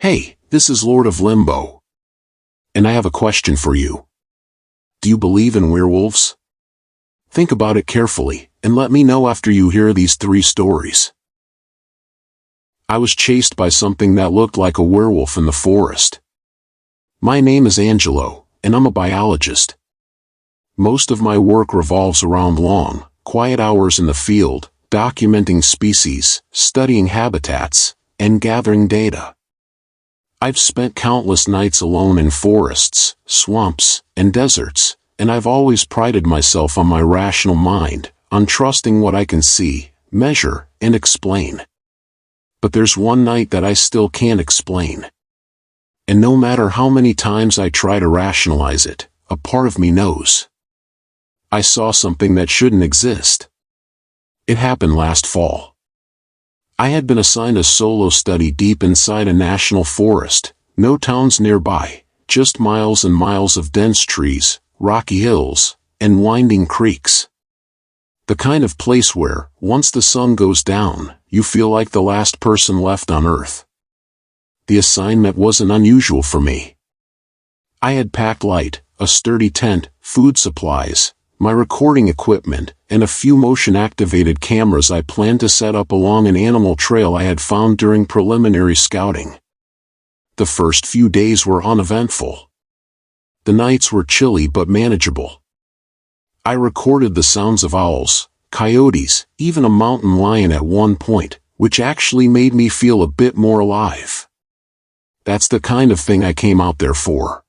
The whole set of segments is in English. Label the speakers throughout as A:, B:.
A: Hey, this is Lord of Limbo. And I have a question for you. Do you believe in werewolves? Think about it carefully, and let me know after you hear these 3 stories. I was chased by something that looked like a werewolf in the forest. My name is Angelo, and I'm a biologist. Most of my work revolves around long, quiet hours in the field, documenting species, studying habitats, and gathering data. I've spent countless nights alone in forests, swamps, and deserts, and I've always prided myself on my rational mind, on trusting what I can see, measure, and explain. But there's one night that I still can't explain. And no matter how many times I try to rationalize it, a part of me knows. I saw something that shouldn't exist. It happened last fall. I had been assigned a solo study deep inside a national forest, no towns nearby, just miles and miles of dense trees, rocky hills, and winding creeks. The kind of place where, once the sun goes down, you feel like the last person left on Earth. The assignment wasn't unusual for me. I had packed light, a sturdy tent, food supplies, my recording equipment, and a few motion-activated cameras I planned to set up along an animal trail I had found during preliminary scouting. The first few days were uneventful. The nights were chilly but manageable. I recorded the sounds of owls, coyotes, even a mountain lion at one point, which actually made me feel a bit more alive. That's the kind of thing I came out there for.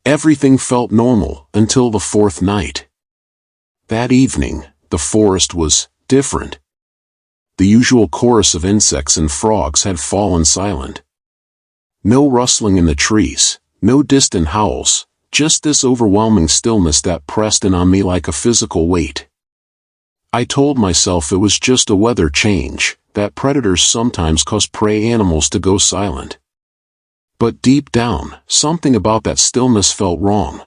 A: Everything felt normal until the 4th night. That evening, the forest was different. The usual chorus of insects and frogs had fallen silent. No rustling in the trees, no distant howls, just this overwhelming stillness that pressed in on me like a physical weight. I told myself it was just a weather change, that predators sometimes cause prey animals to go silent. But deep down, something about that stillness felt wrong.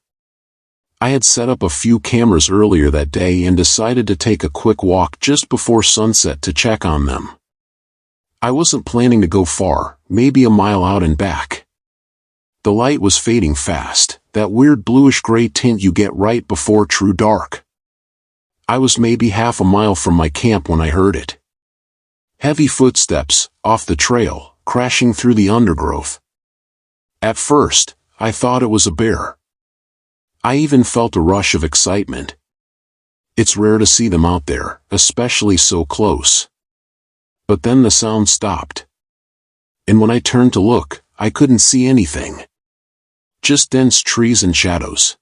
A: I had set up a few cameras earlier that day and decided to take a quick walk just before sunset to check on them. I wasn't planning to go far, maybe a mile out and back. The light was fading fast, that weird bluish-gray tint you get right before true dark. I was maybe half a mile from my camp when I heard it. Heavy footsteps, off the trail, crashing through the undergrowth. At first, I thought it was a bear. I even felt a rush of excitement. It's rare to see them out there, especially so close. But then the sound stopped. And when I turned to look, I couldn't see anything. Just dense trees and shadows.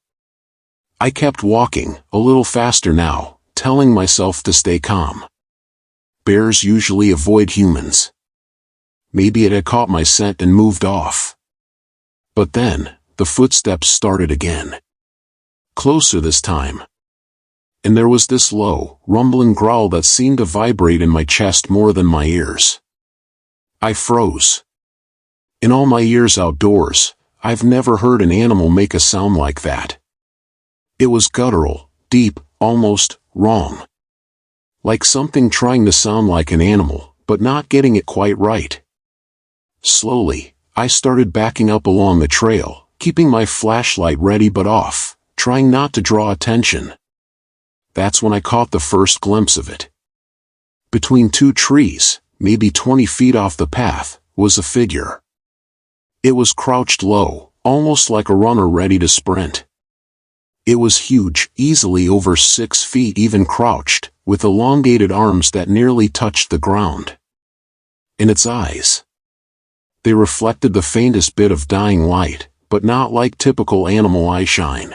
A: I kept walking, a little faster now, telling myself to stay calm. Bears usually avoid humans. Maybe it had caught my scent and moved off. But then, the footsteps started again. Closer this time. And there was this low, rumbling growl that seemed to vibrate in my chest more than my ears. I froze. In all my years outdoors, I've never heard an animal make a sound like that. It was guttural, deep, almost wrong. Like something trying to sound like an animal, but not getting it quite right. Slowly, I started backing up along the trail, keeping my flashlight ready but off, trying not to draw attention. That's when I caught the first glimpse of it. Between 2 trees, maybe 20 feet off the path, was a figure. It was crouched low, almost like a runner ready to sprint. It was huge, easily over 6 feet even crouched, with elongated arms that nearly touched the ground. And its eyes. They reflected the faintest bit of dying light, but not like typical animal eye shine.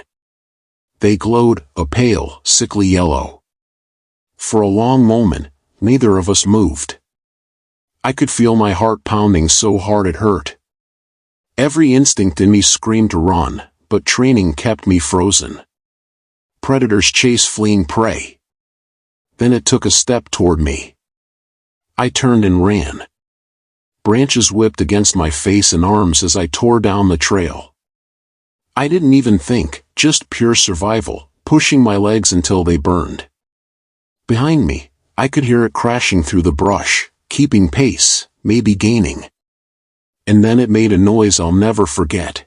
A: They glowed, a pale, sickly yellow. For a long moment, neither of us moved. I could feel my heart pounding so hard it hurt. Every instinct in me screamed to run, but training kept me frozen. Predators chase fleeing prey. Then it took a step toward me. I turned and ran. Branches whipped against my face and arms as I tore down the trail. I didn't even think, just pure survival, pushing my legs until they burned. Behind me, I could hear it crashing through the brush, keeping pace, maybe gaining. And then it made a noise I'll never forget.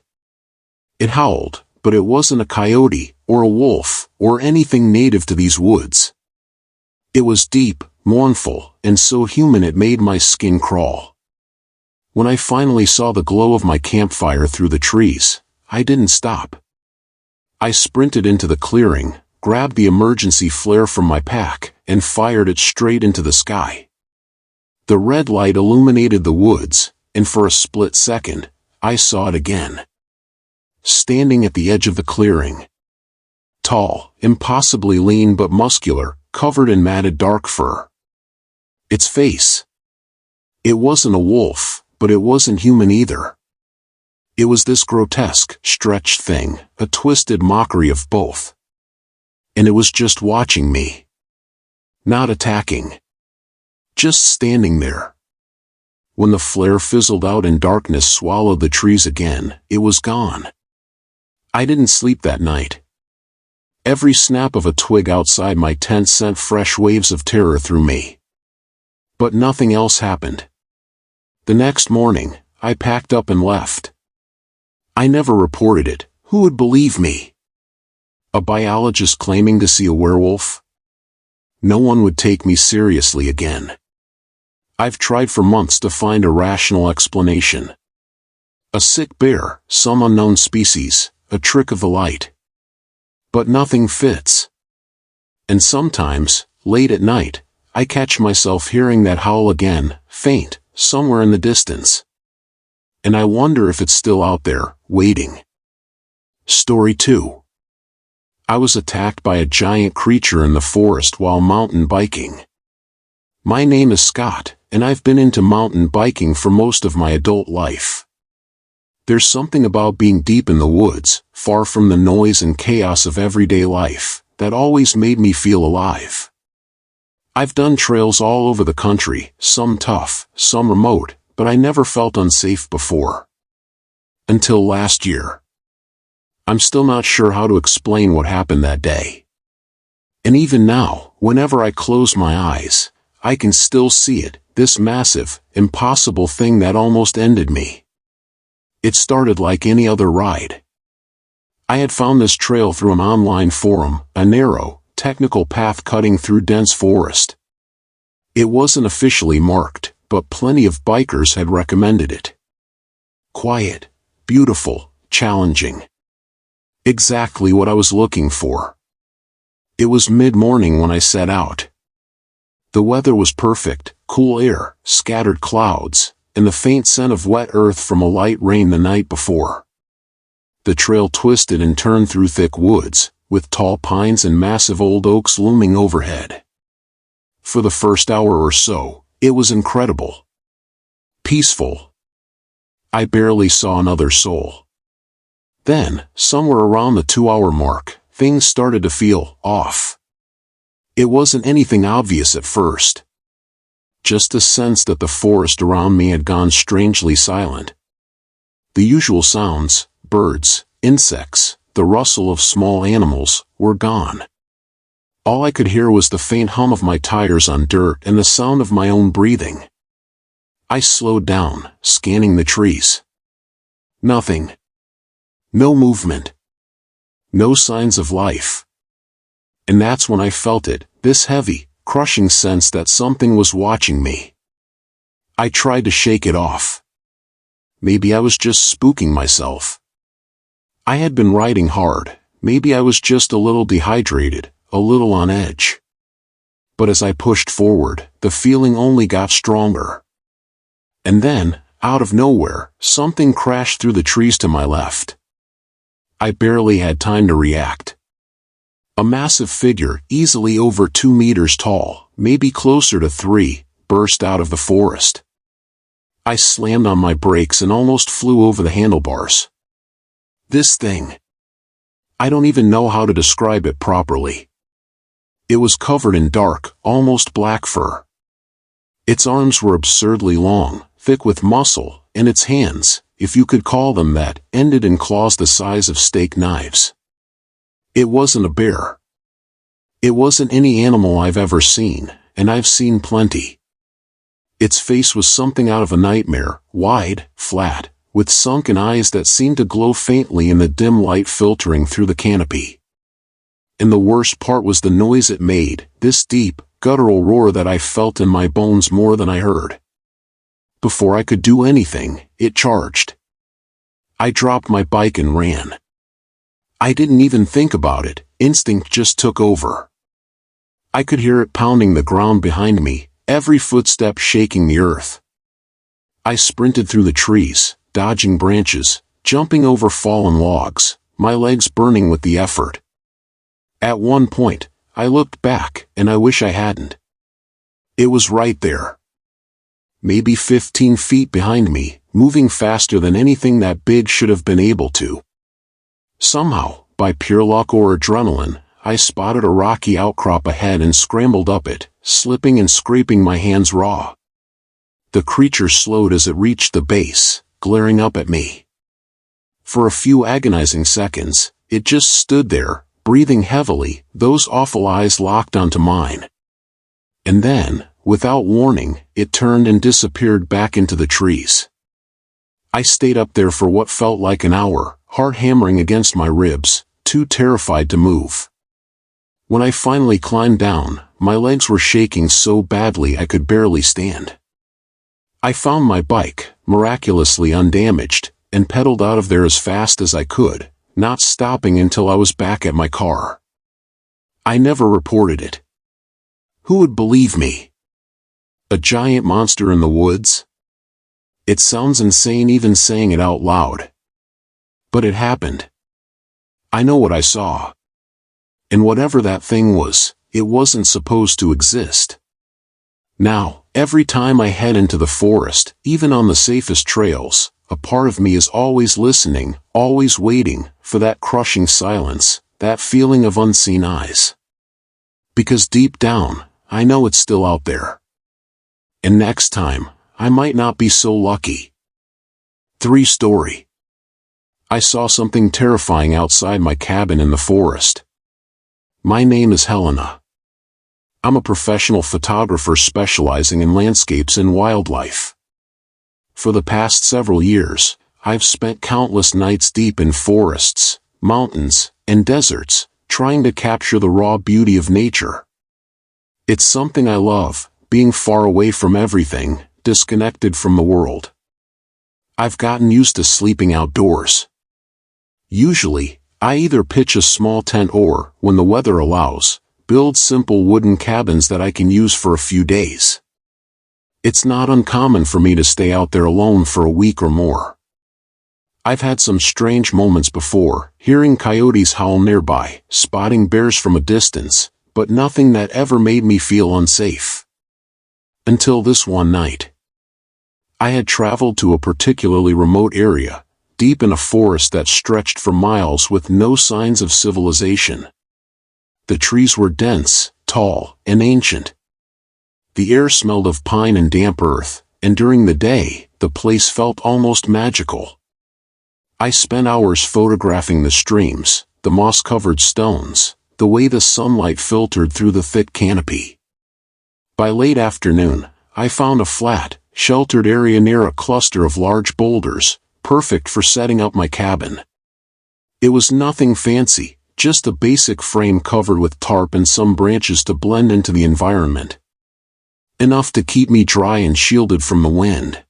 A: It howled, but it wasn't a coyote, or a wolf, or anything native to these woods. It was deep, mournful, and so human it made my skin crawl. When I finally saw the glow of my campfire through the trees, I didn't stop. I sprinted into the clearing, grabbed the emergency flare from my pack, and fired it straight into the sky. The red light illuminated the woods, and for a split second, I saw it again. Standing at the edge of the clearing. Tall, impossibly lean but muscular, covered in matted dark fur. Its face. It wasn't a wolf, but it wasn't human either. It was this grotesque, stretched thing, a twisted mockery of both. And it was just watching me. Not attacking. Just standing there. When the flare fizzled out and darkness swallowed the trees again, it was gone. I didn't sleep that night. Every snap of a twig outside my tent sent fresh waves of terror through me. But nothing else happened. The next morning, I packed up and left. I never reported it. Who would believe me? A biologist claiming to see a werewolf? No one would take me seriously again. I've tried for months to find a rational explanation. A sick bear, some unknown species, a trick of the light. But nothing fits. And sometimes, late at night, I catch myself hearing that howl again, faint, somewhere in the distance. And I wonder if it's still out there, waiting. Story 2. I was attacked by a giant creature in the forest while mountain biking. My name is Scott, and I've been into mountain biking for most of my adult life. There's something about being deep in the woods, far from the noise and chaos of everyday life, that always made me feel alive. I've done trails all over the country, some tough, some remote, but I never felt unsafe before. Until last year. I'm still not sure how to explain what happened that day. And even now, whenever I close my eyes, I can still see it, this massive, impossible thing that almost ended me. It started like any other ride. I had found this trail through an online forum, a narrow, technical path cutting through dense forest. It wasn't officially marked, but plenty of bikers had recommended it. Quiet, beautiful, challenging. Exactly what I was looking for. It was mid-morning when I set out. The weather was perfect, cool air, scattered clouds, and the faint scent of wet earth from a light rain the night before. The trail twisted and turned through thick woods, with tall pines and massive old oaks looming overhead. For the first hour or so, it was incredible. Peaceful. I barely saw another soul. Then, somewhere around the 2-hour mark, things started to feel off. It wasn't anything obvious at first. Just a sense that the forest around me had gone strangely silent. The usual sounds, birds, insects, the rustle of small animals, were gone. All I could hear was the faint hum of my tires on dirt and the sound of my own breathing. I slowed down, scanning the trees. Nothing. No movement. No signs of life. And that's when I felt it, this heavy, crushing sense that something was watching me. I tried to shake it off. Maybe I was just spooking myself. I had been riding hard, maybe I was just a little dehydrated, a little on edge. But as I pushed forward, the feeling only got stronger. And then, out of nowhere, something crashed through the trees to my left. I barely had time to react. A massive figure, easily over 2 meters tall, maybe closer to 3, burst out of the forest. I slammed on my brakes and almost flew over the handlebars. This thing. I don't even know how to describe it properly. It was covered in dark, almost black fur. Its arms were absurdly long, thick with muscle, and its hands, if you could call them that, ended in claws the size of steak knives. It wasn't a bear. It wasn't any animal I've ever seen, and I've seen plenty. Its face was something out of a nightmare, wide, flat, with sunken eyes that seemed to glow faintly in the dim light filtering through the canopy. And the worst part was the noise it made, this deep, guttural roar that I felt in my bones more than I heard. Before I could do anything, it charged. I dropped my bike and ran. I didn't even think about it, instinct just took over. I could hear it pounding the ground behind me, every footstep shaking the earth. I sprinted through the trees, dodging branches, jumping over fallen logs, my legs burning with the effort. At one point, I looked back, and I wish I hadn't. It was right there. Maybe 15 feet behind me, moving faster than anything that big should have been able to. Somehow, by pure luck or adrenaline, I spotted a rocky outcrop ahead and scrambled up it, slipping and scraping my hands raw. The creature slowed as it reached the base, glaring up at me. For a few agonizing seconds, it just stood there, breathing heavily, those awful eyes locked onto mine. And then, without warning, it turned and disappeared back into the trees. I stayed up there for what felt like an hour, heart hammering against my ribs, too terrified to move. When I finally climbed down, my legs were shaking so badly I could barely stand. I found my bike, miraculously undamaged, and pedaled out of there as fast as I could, not stopping until I was back at my car. I never reported it. Who would believe me? A giant monster in the woods? It sounds insane even saying it out loud. But it happened. I know what I saw. And whatever that thing was, it wasn't supposed to exist. Now, every time I head into the forest, even on the safest trails, a part of me is always listening, always waiting, for that crushing silence, that feeling of unseen eyes. Because deep down, I know it's still out there. And next time, I might not be so lucky. 3 story. I saw something terrifying outside my cabin in the forest. My name is Helena. I'm a professional photographer specializing in landscapes and wildlife. For the past several years, I've spent countless nights deep in forests, mountains, and deserts, trying to capture the raw beauty of nature. It's something I love, being far away from everything, disconnected from the world. I've gotten used to sleeping outdoors. Usually, I either pitch a small tent or, when the weather allows, build simple wooden cabins that I can use for a few days. It's not uncommon for me to stay out there alone for a week or more. I've had some strange moments before, hearing coyotes howl nearby, spotting bears from a distance, but nothing that ever made me feel unsafe. Until this one night. I had traveled to a particularly remote area, deep in a forest that stretched for miles with no signs of civilization. The trees were dense, tall, and ancient. The air smelled of pine and damp earth, and during the day, the place felt almost magical. I spent hours photographing the streams, the moss-covered stones, the way the sunlight filtered through the thick canopy. By late afternoon, I found a flat, sheltered area near a cluster of large boulders, perfect for setting up my cabin. It was nothing fancy, just a basic frame covered with tarp and some branches to blend into the environment. Enough to keep me dry and shielded from the wind.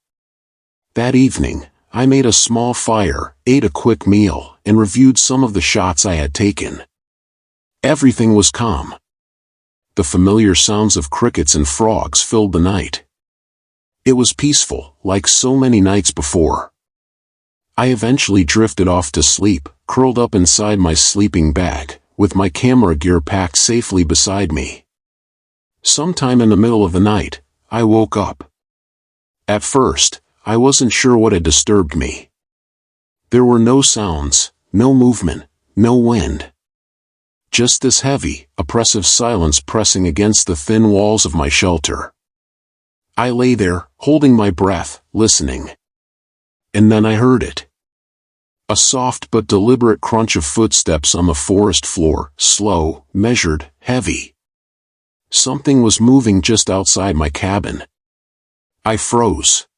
A: That evening, I made a small fire, ate a quick meal, and reviewed some of the shots I had taken. Everything was calm. The familiar sounds of crickets and frogs filled the night. It was peaceful, like so many nights before. I eventually drifted off to sleep, curled up inside my sleeping bag, with my camera gear packed safely beside me. Sometime in the middle of the night, I woke up. At first, I wasn't sure what had disturbed me. There were no sounds, no movement, no wind. Just this heavy, oppressive silence pressing against the thin walls of my shelter. I lay there, holding my breath, listening. And then I heard it. A soft but deliberate crunch of footsteps on the forest floor, slow, measured, heavy. Something was moving just outside my cabin. I froze.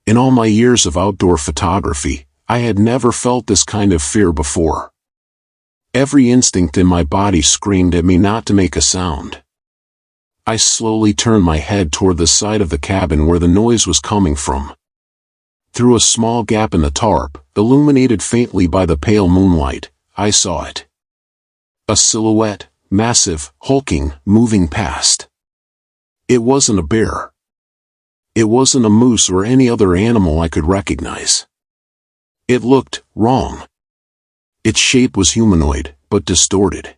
A: In all my years of outdoor photography, I had never felt this kind of fear before. Every instinct in my body screamed at me not to make a sound. I slowly turned my head toward the side of the cabin where the noise was coming from. Through a small gap in the tarp, illuminated faintly by the pale moonlight, I saw it. A silhouette, massive, hulking, moving past. It wasn't a bear. It wasn't a moose or any other animal I could recognize. It looked wrong. Its shape was humanoid, but distorted.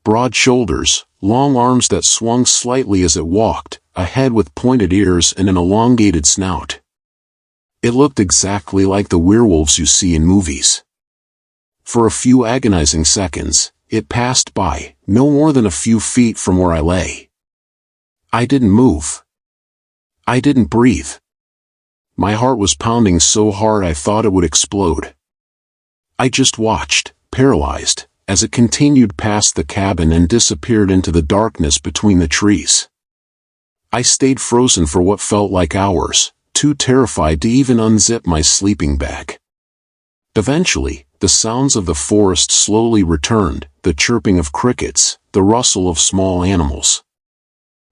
A: Broad shoulders, long arms that swung slightly as it walked, a head with pointed ears and an elongated snout. It looked exactly like the werewolves you see in movies. For a few agonizing seconds, it passed by, no more than a few feet from where I lay. I didn't move. I didn't breathe. My heart was pounding so hard I thought it would explode. I just watched, paralyzed, as it continued past the cabin and disappeared into the darkness between the trees. I stayed frozen for what felt like hours, too terrified to even unzip my sleeping bag. Eventually, the sounds of the forest slowly returned, the chirping of crickets, the rustle of small animals.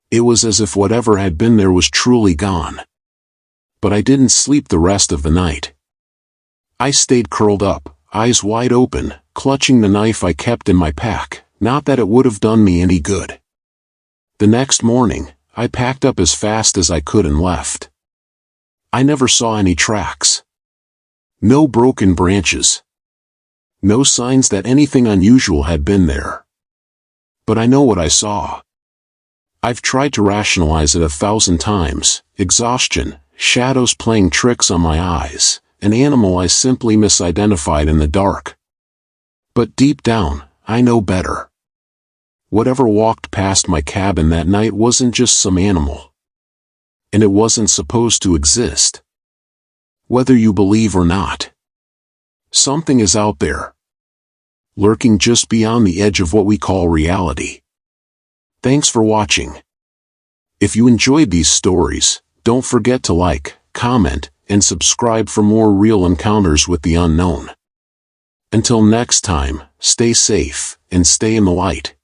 A: It was as if whatever had been there was truly gone. But I didn't sleep the rest of the night. I stayed curled up, eyes wide open, clutching the knife I kept in my pack, not that it would have done me any good. The next morning, I packed up as fast as I could and left. I never saw any tracks. No broken branches. No signs that anything unusual had been there. But I know what I saw. I've tried to rationalize it 1,000 times: exhaustion, shadows playing tricks on my eyes, an animal I simply misidentified in the dark. But deep down, I know better. Whatever walked past my cabin that night wasn't just some animal. And it wasn't supposed to exist. Whether you believe or not, something is out there, lurking just beyond the edge of what we call reality. Thanks for watching. If you enjoyed these stories, don't forget to like, comment, and subscribe for more real encounters with the unknown. Until next time, stay safe, and stay in the light.